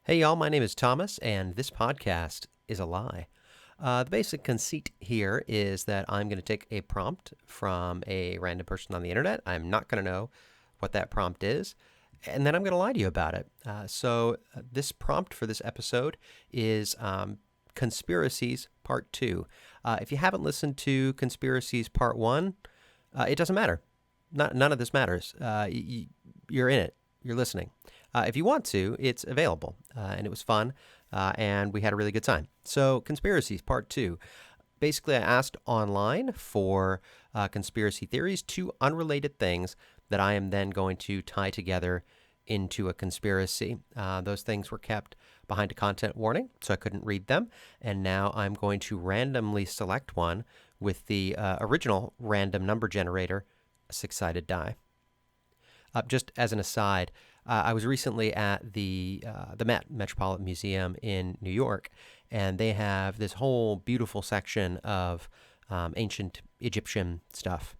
Hey, y'all, my name is Thomas, and this podcast is a lie. The basic conceit here is that I'm going to take a prompt from a random person on the internet. I'm not going to know what that prompt is, and then I'm going to lie to you about it. This prompt for this episode is Conspiracies Part 2. If you haven't listened to Conspiracies Part 1, it doesn't matter. None of this matters. You're in it. You're listening. If you want to, it's available, and it was fun, and we had a really good time. So, Conspiracies Part 2. Basically, I asked online for conspiracy theories, two unrelated things that I am then going to tie together into a conspiracy. Those things were kept behind a content warning, so I couldn't read them, and now I'm going to randomly select one with the original random number generator, a six-sided die. Just as an aside, I was recently at the Met, Metropolitan Museum in New York, and they have this whole beautiful section of ancient Egyptian stuff.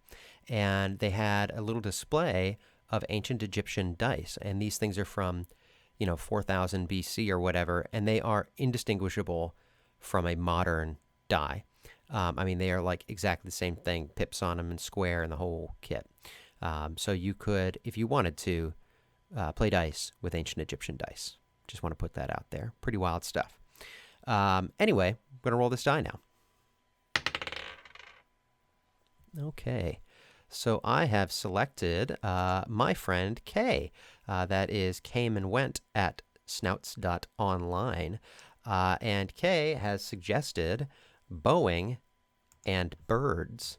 And they had a little display of ancient Egyptian dice, and these things are from, 4000 BC or whatever, and they are indistinguishable from a modern die. They are like exactly the same thing, pips on them and square and the whole kit. So you could, if you wanted to, play dice with ancient Egyptian dice. Just want to put that out there. Pretty wild stuff. Anyway, I'm going to roll this die now. Okay. So I have selected my friend Kay. That is came and went at snouts.online. And Kay has suggested Boeing and birds.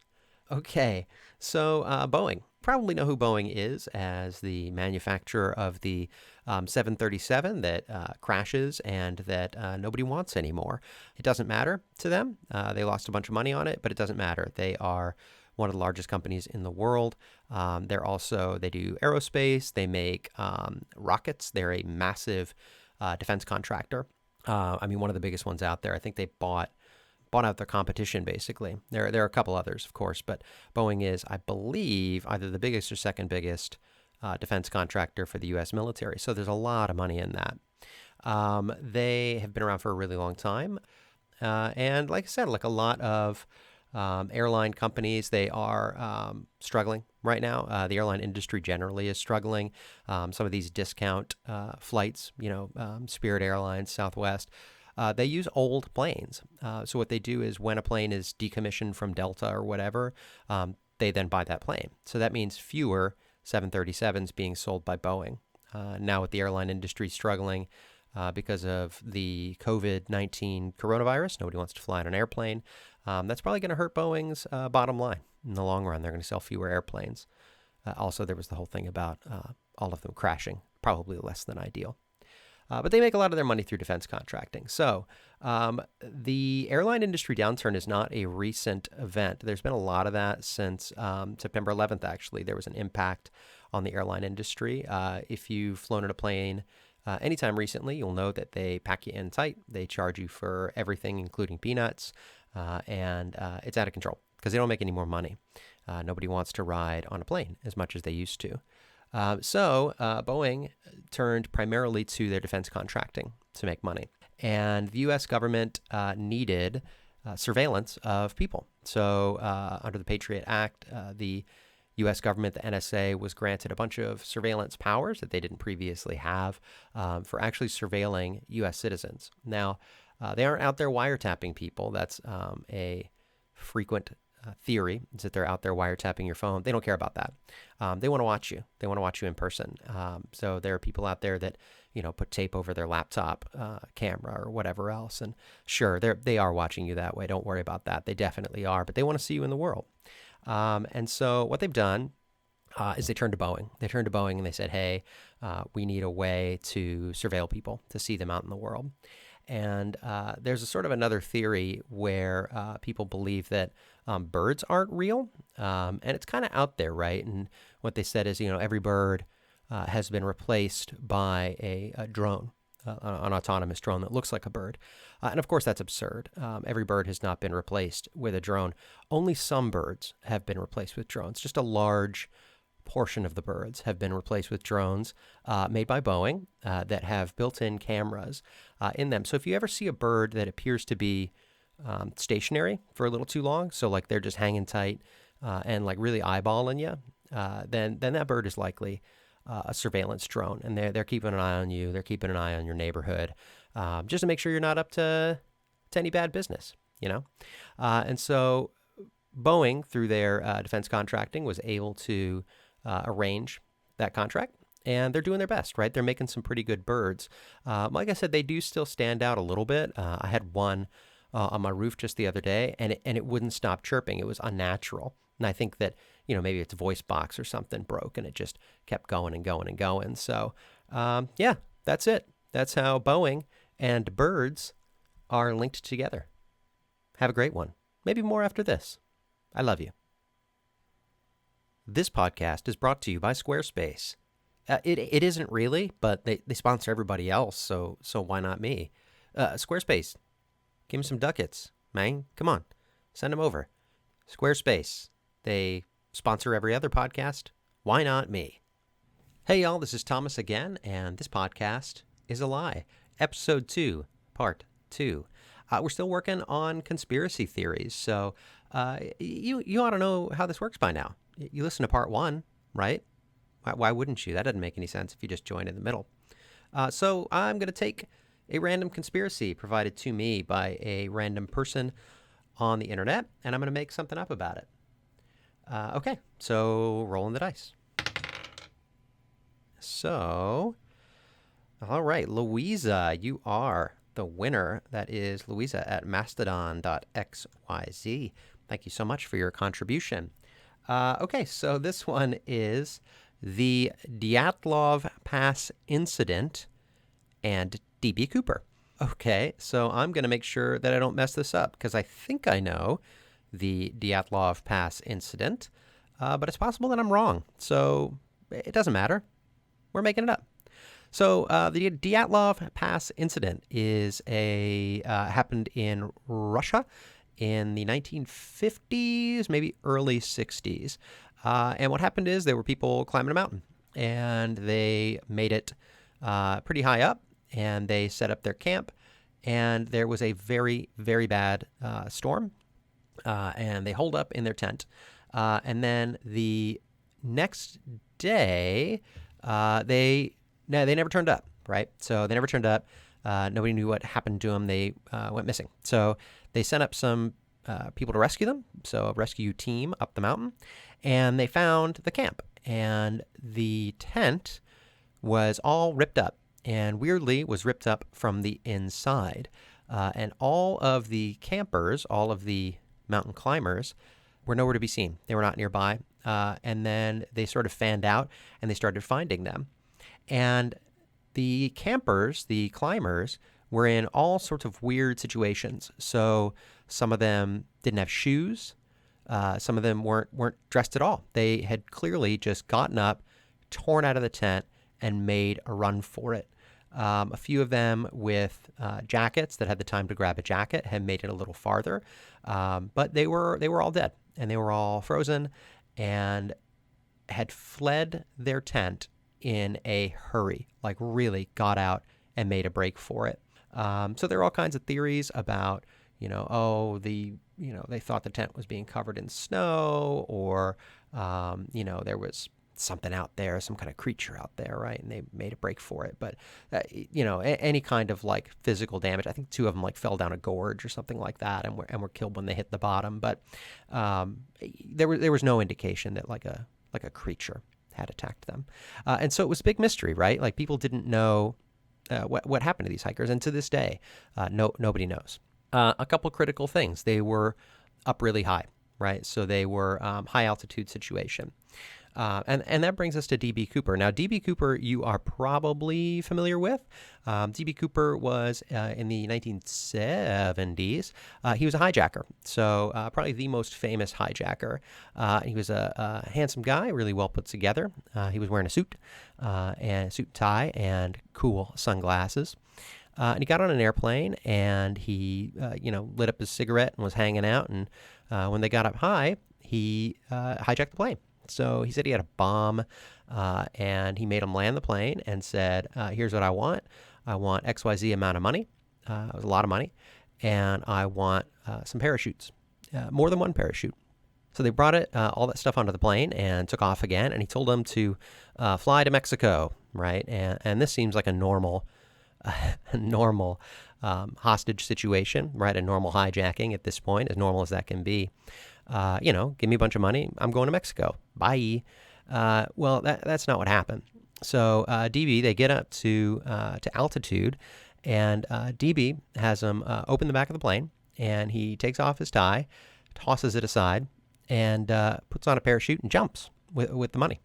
Okay, so Boeing. Probably know who Boeing is as the manufacturer of the 737 that crashes and that nobody wants anymore. It doesn't matter to them. They lost a bunch of money on it, but it doesn't matter. They are one of the largest companies in the world. They do aerospace. They make rockets. They're a massive defense contractor. One of the biggest ones out there. I think they bought out their competition, basically. There are a couple others, of course, but Boeing is, I believe, either the biggest or second biggest defense contractor for the U.S. military. So there's a lot of money in that. They have been around for a really long time. And like I said, like a lot of airline companies, they are struggling right now. The airline industry generally is struggling. Some of these discount flights, Spirit Airlines, Southwest, they use old planes. So what they do is when a plane is decommissioned from Delta or whatever, they then buy that plane. So that means fewer 737s being sold by Boeing. Now with the airline industry struggling because of the COVID-19 coronavirus, nobody wants to fly on an airplane. That's probably going to hurt Boeing's bottom line in the long run. They're going to sell fewer airplanes. Also, there was the whole thing about all of them crashing, probably less than ideal. But they make a lot of their money through defense contracting. So the airline industry downturn is not a recent event. There's been a lot of that since September 11th, actually. There was an impact on the airline industry. If you've flown in a plane anytime recently, you'll know that they pack you in tight. They charge you for everything, including peanuts, and it's out of control because they don't make any more money. Nobody wants to ride on a plane as much as they used to. Boeing turned primarily to their defense contracting to make money. And the U.S. government needed surveillance of people. So under the Patriot Act, the U.S. government, the NSA, was granted a bunch of surveillance powers that they didn't previously have for actually surveilling U.S. citizens. Now, they aren't out there wiretapping people. That's a frequent theory is that they're out there wiretapping your phone. They don't care about that. They want to watch you. They want to watch you in person. So there are people out there that, put tape over their laptop camera or whatever else. And sure, they are watching you that way. Don't worry about that. They definitely are. But they want to see you in the world. And so what they've done is they turned to Boeing. They turned to Boeing and they said, hey, we need a way to surveil people, to see them out in the world. And there's a sort of another theory where people believe that birds aren't real. And it's kind of out there, right? And what they said is, every bird has been replaced by a drone, an autonomous drone that looks like a bird. And of course, that's absurd. Every bird has not been replaced with a drone. Only some birds have been replaced with drones, just a large portion of the birds have been replaced with drones made by Boeing that have built-in cameras in them. So if you ever see a bird that appears to be stationary for a little too long, so like they're just hanging tight and like really eyeballing you, then that bird is likely a surveillance drone, and they're keeping an eye on you. They're keeping an eye on your neighborhood, just to make sure you're not up to any bad business, and so Boeing, through their defense contracting, was able to arrange that contract, and they're doing their best, right? They're making some pretty good birds. Like I said, they do still stand out a little bit. I had one on my roof just the other day, and it wouldn't stop chirping. It was unnatural, and I think that maybe its voice box or something broke, and it just kept going and going and going. So, yeah, that's it. That's how Boeing and birds are linked together. Have a great one. Maybe more after this. I love you. This podcast is brought to you by Squarespace. It isn't really, but they sponsor everybody else, so why not me? Squarespace, give me some ducats, man. Come on, send them over. Squarespace, they sponsor every other podcast. Why not me? Hey, y'all, this is Thomas again, and this podcast is a lie. Episode 2, Part 2. We're still working on conspiracy theories, so you ought to know how this works by now. You listen to Part 1, right? Why wouldn't you? That doesn't make any sense if you just join in the middle. So I'm going to take a random conspiracy provided to me by a random person on the internet, and I'm going to make something up about it. Okay, so rolling the dice. So, all right, Louisa, you are the winner. That is Louisa at mastodon.xyz. Thank you so much for your contribution. Okay, so this one is the Dyatlov Pass incident and D.B. Cooper. Okay, so I'm going to make sure that I don't mess this up because I think I know the Dyatlov Pass incident, but it's possible that I'm wrong. So it doesn't matter. We're making it up. So the Dyatlov Pass incident is happened in Russia in the 1950s, maybe early 60s. And what happened is there were people climbing a mountain, and they made it pretty high up, and they set up their camp, and there was a very, very bad storm, and they holed up in their tent. And then the next day, they never turned up, right? So they never turned up. Nobody knew what happened to them. They went missing. So they sent up some people to rescue them, so a rescue team up the mountain, and they found the camp. And the tent was all ripped up, and weirdly was ripped up from the inside. And all of the campers, all of the mountain climbers, were nowhere to be seen. They were not nearby. And then they sort of fanned out, and they started finding them. And the campers, the climbers, were in all sorts of weird situations. So some of them didn't have shoes. Some of them weren't dressed at all. They had clearly just gotten up, torn out of the tent, and made a run for it. A few of them with jackets that had the time to grab a jacket had made it a little farther, but they were all dead, and they were all frozen, and had fled their tent in a hurry, like really got out and made a break for it. So there are all kinds of theories about, they thought the tent was being covered in snow, or, there was something out there, some kind of creature out there, right? And they made a break for it. But, any kind of like physical damage. I think 2 of them like fell down a gorge or something like that, and were killed when they hit the bottom. But there was no indication that like a creature had attacked them. And so it was a big mystery, right? Like people didn't know what happened to these hikers. And to this day, nobody knows. A couple critical things. They were up really high, right? So they were high altitude situation. And that brings us to D.B. Cooper. Now, D.B. Cooper, you are probably familiar with. D.B. Cooper was in the 1970s. He was a hijacker, so probably the most famous hijacker. He was a handsome guy, really well put together. He was wearing a suit and suit and tie and cool sunglasses. And he got on an airplane, and he, lit up his cigarette and was hanging out. And when they got up high, he hijacked the plane. So he said he had a bomb, and he made him land the plane and said, here's what I want. I want XYZ amount of money. It was a lot of money. And I want some parachutes, more than one parachute. So they brought all that stuff onto the plane and took off again. And he told them to fly to Mexico, right? And this seems like a normal, hostage situation, right? A normal hijacking at this point, as normal as that can be. Give me a bunch of money. I'm going to Mexico. Bye. Well, that's not what happened. So DB, they get up to altitude, and DB has him open the back of the plane, and he takes off his tie, tosses it aside, and puts on a parachute and jumps with the money.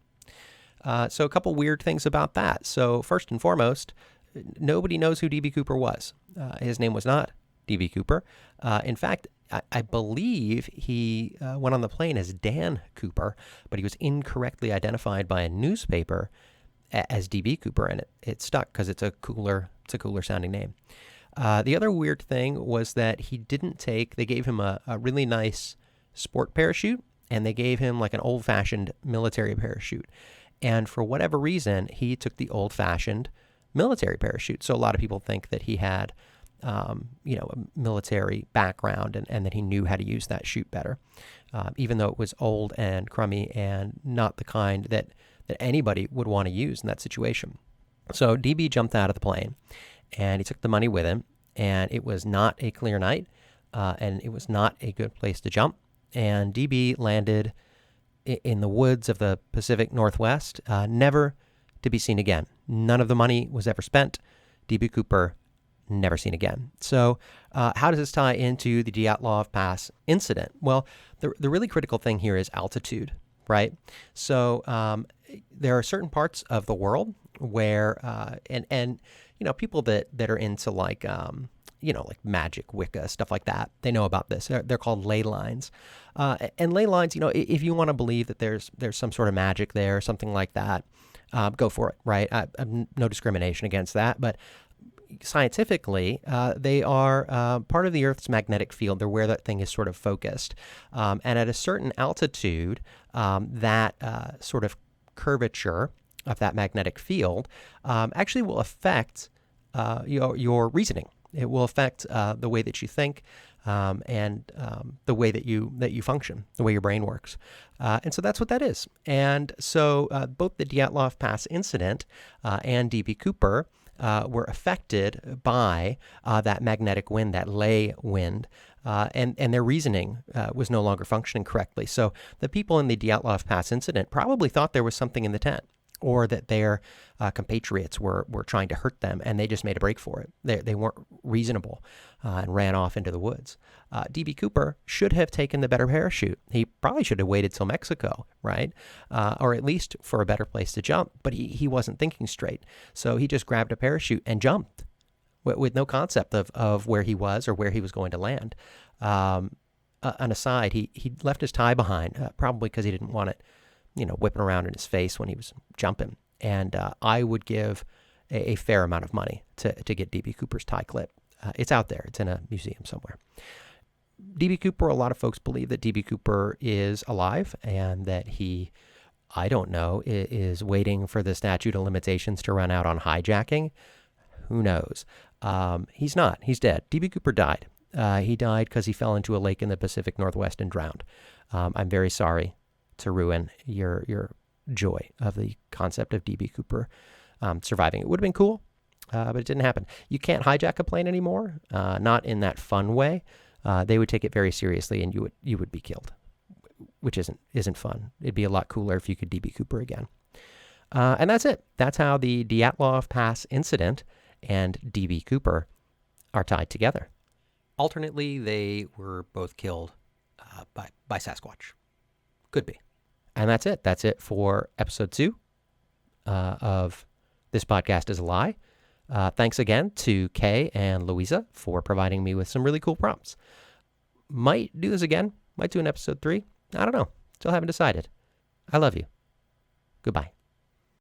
So a couple weird things about that. So first and foremost, nobody knows who DB Cooper was. His name was not DB Cooper. In fact, I believe he went on the plane as Dan Cooper, but he was incorrectly identified by a newspaper as DB Cooper, and it stuck because it's a cooler sounding name. The other weird thing was that they gave him a really nice sport parachute, and they gave him like an old-fashioned military parachute. And for whatever reason, he took the old-fashioned military parachute. So a lot of people think that he had, a military background and that he knew how to use that chute better, even though it was old and crummy and not the kind that anybody would want to use in that situation. So DB jumped out of the plane, and he took the money with him, and it was not a clear night, and it was not a good place to jump. And DB landed in the woods of the Pacific Northwest, never to be seen again. None of the money was ever spent. DB Cooper, never seen again. So how does this tie into the Dyatlov Pass incident? Well, the really critical thing here is altitude, right? So there are certain parts of the world where, people that are into like magic, Wicca, stuff like that, they know about this. They're called ley lines. And ley lines, if you want to believe that there's some sort of magic there, something like that, go for it, right? No discrimination against that. But scientifically, they are part of the Earth's magnetic field. They're where that thing is sort of focused. And at a certain altitude, that sort of curvature of that magnetic field actually will affect your reasoning. It will affect the way that you think and the way that you function, the way your brain works. And so that's what that is. And so both the Dyatlov Pass incident and DB Cooper were affected by that magnetic wind, that ley wind, and their reasoning was no longer functioning correctly. So the people in the Dyatlov Pass incident probably thought there was something in the tent, or that their compatriots were trying to hurt them, and they just made a break for it. They weren't reasonable and ran off into the woods. DB Cooper should have taken the better parachute. He probably should have waited till Mexico, right? Or at least for a better place to jump, but he wasn't thinking straight. So he just grabbed a parachute and jumped with no concept of where he was or where he was going to land. An aside, he left his tie behind, probably because he didn't want it whipping around in his face when he was jumping. And I would give a fair amount of money to get DB Cooper's tie clip. It's out there. It's in a museum somewhere. DB Cooper, a lot of folks believe that DB Cooper is alive and that he, I don't know, is waiting for the statute of limitations to run out on hijacking. Who knows? He's not. He's dead. DB Cooper died. He died because he fell into a lake in the Pacific Northwest and drowned. I'm very sorry to ruin your joy of the concept of DB Cooper surviving. It would have been cool, but it didn't happen. You can't hijack a plane anymore, not in that fun way. They would take it very seriously, and you would be killed, which isn't fun. It'd be a lot cooler if you could DB Cooper again. And that's it. That's how the Dyatlov Pass incident and DB Cooper are tied together. Alternately, they were both killed by Sasquatch. Could be. And that's it. That's it for episode 2 of This Podcast is a Lie. Thanks again to Kay and Louisa for providing me with some really cool prompts. Might do this again. Might do an episode 3. I don't know. Still haven't decided. I love you. Goodbye.